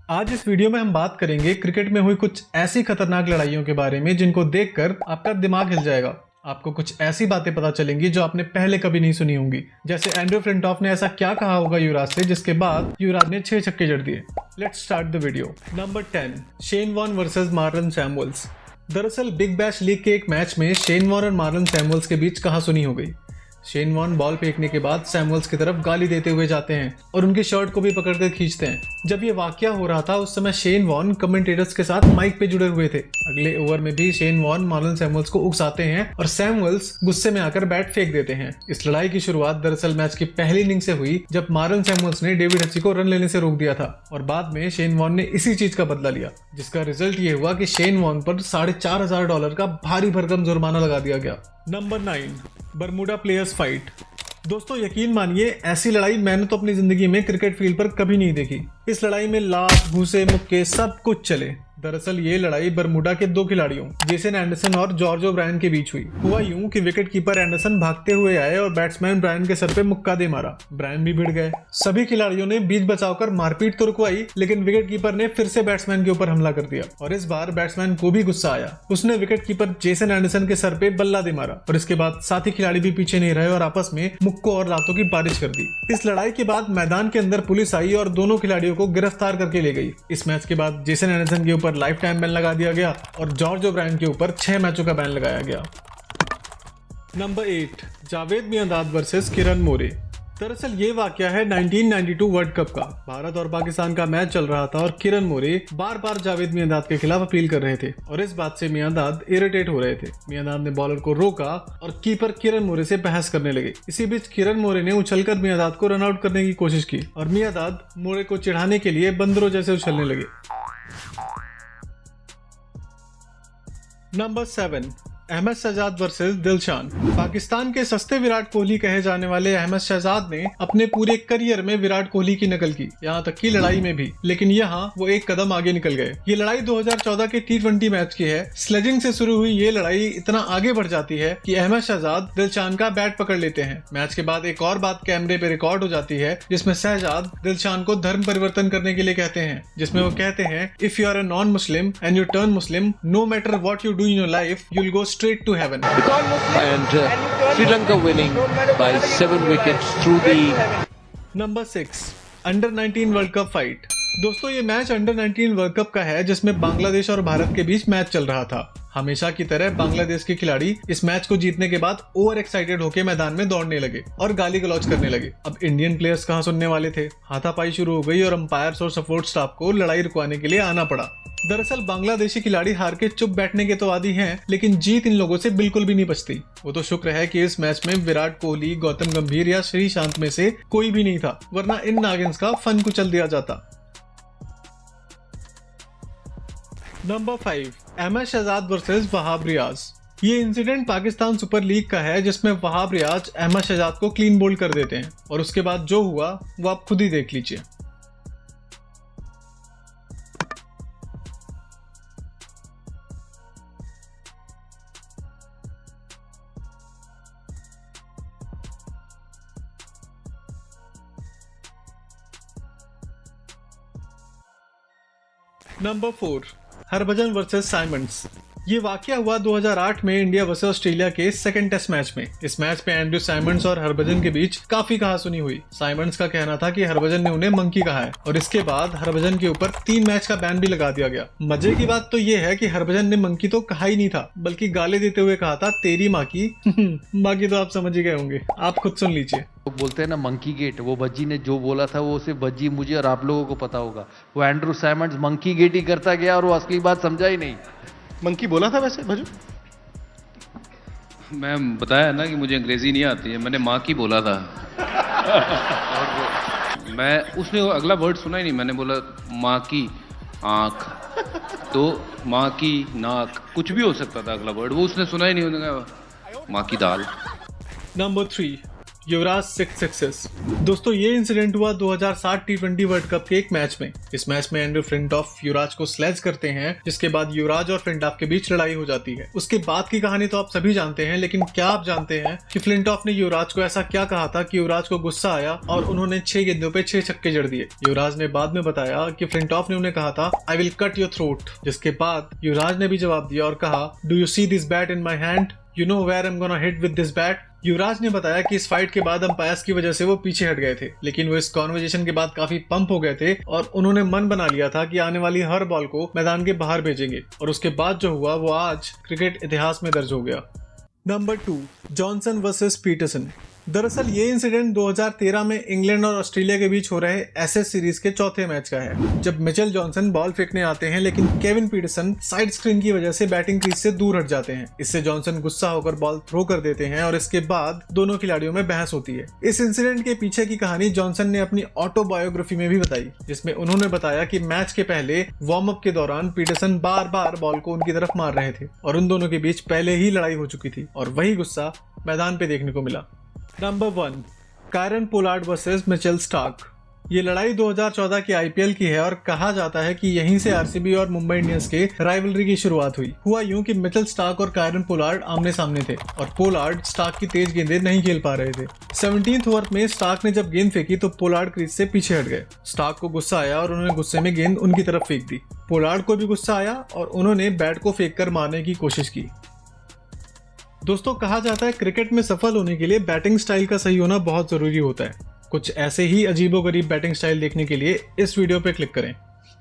आज इस वीडियो में हम बात करेंगे क्रिकेट में हुई कुछ ऐसी खतरनाक लड़ाइयों के बारे में जिनको देखकर आपका दिमाग हिल जाएगा। आपको कुछ ऐसी बातें पता चलेंगी जो आपने पहले कभी नहीं सुनी होंगी। जैसे एंड्रू फ्लिंटॉफ ने ऐसा क्या कहा होगा युवराज से जिसके बाद युवराज ने 6 छक्के जड़ दिए। Let's start the video. Number 10, Shane Warne versus Marlon Samuels. दरअसल बिग बैश लीग के एक मैच में शेन वॉर्न और मार्लन सैमुअल्स के बीच कहासुनी हो गई। शेन वॉर्न बॉल फेंकने के बाद सैमुअल्स की तरफ गाली देते हुए जाते हैं और उनकी शर्ट को भी पकड़कर खींचते हैं। जब ये वाकया हो रहा था उस समय शेन वॉर्न कमेंटेटर्स के साथ माइक पे जुड़े हुए थे। अगले ओवर में भी शेन वॉर्न मार्लन सैमुअल्स को उकसाते हैं और सैमुअल्स गुस्से में आकर बैट फेंक देते हैं। इस लड़ाई की शुरुआत दरअसल मैच की पहली इनिंग से हुई जब मार्लन सैमुअल्स ने डेविड हची को रन लेने से रोक दिया था और बाद में शेन वॉर्न ने इसी चीज का बदला लिया, जिसका रिजल्ट ये हुआ कि शेन वॉर्न पर $4,500 का भारी भरकम जुर्माना लगा दिया गया। Number 9, Bermuda players fight. दोस्तों यकीन मानिए ऐसी लड़ाई मैंने तो अपनी जिंदगी में क्रिकेट फील्ड पर कभी नहीं देखी। इस लड़ाई में लात, घूसे, मुक्के सब कुछ चले। दरअसल ये लड़ाई बरमूडा के 2 खिलाड़ियों जेसन एंडरसन और जॉर्ज ओब्रायन के बीच हुई। हुआ यूं कि विकेट कीपर एंडरसन भागते हुए आए और बैट्समैन ब्रायन के सर पे मुक्का दे मारा। ब्रायन भी भिड़ गए। सभी खिलाड़ियों ने बीच बचाव मारपीट तो रुकवाई, लेकिन विकेट कीपर ने फिर से बैट्समैन के ऊपर हमला कर दिया और इस बार बैट्समैन को भी गुस्सा आया। उसने विकेट कीपर जेसन एंडरसन के सर पे बल्ला दे मारा और इसके बाद साथी खिलाड़ी भी पीछे नहीं रहे और आपस में मुक्कों और लातों की बारिश कर दी। इस लड़ाई के बाद मैदान के अंदर पुलिस आई और दोनों खिलाड़ियों को गिरफ्तार करके ले गई। इस मैच के बाद जेसन एंडरसन के ऊपर लाइफ टाइम बैन लगा दिया गया और जॉर्ज ओब्रायन के ऊपर 6 मैचों का बैन लगाया गया। Number 8, Javed Miandad versus Kiran More. दरअसल ये वाकया है 1992 वर्ल्ड कप का। भारत और पाकिस्तान का मैच चल रहा था और किरण मोरे बार बार जावेद मियांदाद के खिलाफ अपील कर रहे थे और इस बात से मियांदाद इरिटेट हो रहे थे। मियांदाद ने बॉलर को रोका और कीपर किरण मोरे से बहस करने लगे। इसी बीच किरण मोरे ने उछलकर मियांदाद को रन आउट करने की कोशिश की और मियांदाद मोरे को चिढ़ाने के लिए बंदरों जैसे उछलने लगे। Number 7, Ahmed Shahzad versus Dilshan. पाकिस्तान के सस्ते विराट कोहली कहे जाने वाले अहमद शहजाद ने अपने पूरे करियर में विराट कोहली की नकल की, यहाँ तक की लड़ाई में भी, लेकिन यहाँ वो एक कदम आगे निकल गए। ये लड़ाई 2014 के T20 मैच की है। स्लेजिंग से शुरू हुई ये लड़ाई इतना आगे बढ़ जाती है कि अहमद शहजाद दिलशान का बैट पकड़ लेते हैं। मैच के बाद एक और बात कैमरे पे रिकॉर्ड हो जाती है जिसमें शहजाद दिलशान को धर्म परिवर्तन करने के लिए कहते हैं, जिसमें वो कहते हैं if you are a non Muslim and you turn Muslim, no matter what you do in your life, you will go straight to heaven. And Sri Lanka winning by 7 wickets through the. Number 6, Under 19 world cup fight. दोस्तों ये match under 19 world cup का है जिसमें बांग्लादेश और भारत के बीच match चल रहा था। हमेशा की तरह बांग्लादेश के खिलाड़ी इस मैच को जीतने के बाद ओवर एक्साइटेड होकर मैदान में दौड़ने लगे और गाली गलौज करने लगे। अब इंडियन प्लेयर्स कहां सुनने वाले थे। हाथापाई शुरू हो गई और अंपायर्स और सपोर्ट स्टाफ को लड़ाई रुकवाने के लिए आना पड़ा। दरअसल बांग्लादेशी खिलाड़ी हार के चुप बैठने के तो आदी हैं, लेकिन जीत इन लोगों से बिल्कुल भी नहीं बचती। वो तो शुक्र है कि इस मैच में विराट कोहली, गौतम गंभीर या श्रीशांत में से कोई भी नहीं था, वरना इन नागिन्स का फन कुचल दिया जाता। Number 5, Ahmad Shahzad versus Wahab Riaz. ये इंसिडेंट पाकिस्तान सुपर लीग का है जिसमें वहाब रियाज अहमद शहजाद को क्लीन बोल्ड कर देते हैं और उसके बाद जो हुआ वो आप खुद ही देख लीजिए। Number 4, Harbhajan versus Symonds. ये वाकया हुआ 2008 में इंडिया वर्सेस ऑस्ट्रेलिया के सेकंड टेस्ट मैच में। इस मैच में एंड्रू साइमंड्स और हरभजन के बीच काफी कहासुनी हुई। साइमंड्स का कहना था कि हरभजन ने उन्हें मंकी कहा है और इसके बाद हरभजन के ऊपर 3 मैच का बैन भी लगा दिया गया। मजे की बात तो ये है कि हरभजन ने मंकी तो कहा ही नहीं था, बल्कि गाली देते हुए कहा था तेरी माँ की। बाकी तो आप समझ ही गए होंगे, आप खुद सुन लीजिए। लोग बोलते हैं ना मंकी गेट, वो भज्जी ने जो बोला था वो सिर्फ भज्जी, मुझे और आप लोगों को पता होगा। वो एंड्रू साइमंड्स मंकी गेट ही करता गया और वो असली बात समझा ही नहीं। मंकी बोला था वैसे भजू? मैं बताया ना कि मुझे अंग्रेजी नहीं आती है, मैंने माँ की बोला था। और मैं उसने अगला वर्ड सुना ही नहीं, मैंने बोला माँ की आँख, तो माँ की नाक, कुछ भी हो सकता था अगला वर्ड, वो उसने सुना ही नहीं। उन्होंने कहा माँ की दाल। नंबर 3, युवराज 6 सक्सेस। दोस्तों ये इंसिडेंट हुआ 2007 T20 वर्ल्ड कप के एक मैच में। इस मैच में एंड्रू फ्लिंटॉफ युवराज को स्लेज करते हैं, जिसके बाद युवराज और फ्लिंटॉफ के बीच लड़ाई हो जाती है। उसके बाद की कहानी तो आप सभी जानते हैं, लेकिन क्या आप जानते हैं कि फ्लिंटॉफ ने युवराज को ऐसा क्या कहा था कि युवराज को गुस्सा आया और उन्होंने 6 गेंदों पे 6 छक्के जड़ दिए। युवराज ने बाद में बताया कि फ्लिंटॉफ ने उन्हें कहा था I will cut your throat, जिसके बाद युवराज ने भी जवाब दिया और कहा do you see this bat in my hand, you know where I am gonna hit with this bat. Yuvraj ने बताया कि इस फाइट के बाद अंपायर्स की वजह से वो पीछे हट गए थे, लेकिन वो इस कॉन्वर्जेशन के बाद काफी पंप हो गए थे और उन्होंने मन बना लिया था कि आने वाली हर बॉल को मैदान के बाहर भेजेंगे। और उसके बाद जो हुआ वो आज क्रिकेट इतिहास में दर्ज हो गया। Number 2, Johnson versus Peterson. दरअसल ये इंसिडेंट 2013 में इंग्लैंड और ऑस्ट्रेलिया के बीच हो रहे एशेज सीरीज के चौथे मैच का है, जब मिचेल जॉनसन बॉल फेंकने आते हैं, लेकिन केविन पीटरसन साइड स्क्रीन की वजह से बैटिंग क्रीज से दूर हट जाते हैं। इससे जॉनसन गुस्सा होकर बॉल थ्रो कर देते हैं और इसके बाद दोनों खिलाड़ियों में बहस होती है। इस इंसिडेंट के पीछे की कहानी जॉनसन ने अपनी ऑटोबायोग्राफी में भी बताई, जिसमें उन्होंने बताया कि मैच के पहले वार्म अप के दौरान पीटरसन बार बार बॉल को उनकी तरफ मार रहे थे और उन दोनों के बीच पहले ही लड़ाई हो चुकी थी और वही गुस्सा मैदान पे देखने को मिला। Number 1, Kieron Pollard versus Mitchell Starc. ये लड़ाई 2014 की आईपीएल की है और कहा जाता है कि यहीं से आरसीबी और मुंबई इंडियंस के राइवलरी की शुरुआत हुई। हुआ यूं कि मिचेल स्टार्क और कायरन पोलार्ड आमने सामने थे और पोलार्ड स्टार्क की तेज गेंदें नहीं खेल पा रहे थे। 17th ओवर में स्टार्क ने जब गेंद फेंकी तो पोलार्ड क्रीज से पीछे हट गए। स्टार्क को गुस्सा आया और उन्होंने गुस्से में गेंद उनकी तरफ फेंक दी। पोलार्ड को भी गुस्सा आया और उन्होंने बैट को फेंक कर मारने की कोशिश की। दोस्तों कहा जाता है क्रिकेट में सफल होने के लिए बैटिंग स्टाइल का सही होना बहुत जरूरी होता है। कुछ ऐसे ही अजीबोगरीब बैटिंग स्टाइल देखने के लिए इस वीडियो पे क्लिक करें।